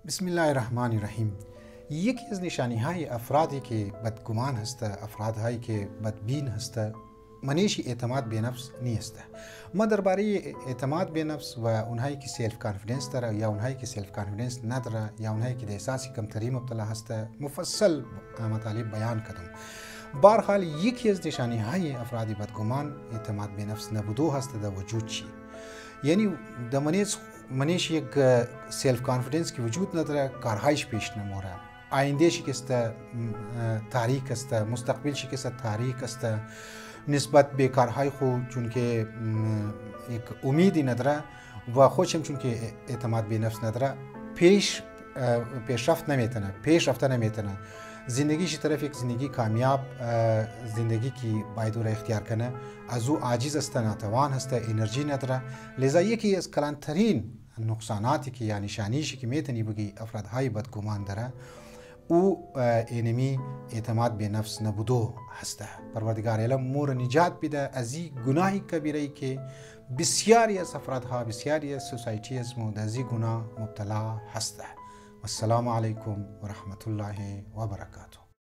بسم الله الرحمن الرحیم. یکی از نشانی های افرادی که بدگمان هست، افرادهایی که بدبین هست، منیش اعتماد به نفس نیست. ما درباره اعتماد به نفس و اونهایی که سلف کانفیدنس داره یا اونهایی که سلف کانفیدنس نداره یا اونهایی که در احساس کمتری مبتلا هست مفصل مطالب بیان کردم. بهرحال یکی از نشانی های افراد بدگمان اعتماد به نفس نبودو هست در وجود چی. یعنی در منیش یک سلف کانفیدنس که وجود نداره، کارهایش پیش نموره، آینده شکست تاریک است، مستقبل شکست تاریک است، نسبت به کارهای خود چون که یک امیدی نداره و خودشم چون که اعتماد به نفس نداره پیشرفت نمیتونه، پیش رفته نمیتونه. زندگیش طرف یک زندگی کامیاب، زندگی که باید او را اختیار کنه، از او عاجز است، ناتوان هست، انرژی نداره. لذا یکی از کلانترین نقصاناتی که یا نشانیشی که میتونی بگی افرادهای بدگمان داره او اینمی اعتماد به نفس نبودو هسته. پروردگار علم مور نجات بده از این گناهی کبیره که بسیاری از افرادها، بسیاری از سوسایتی از از این گناه مبتلا هسته. والسلام علیکم و رحمت الله و برکاته.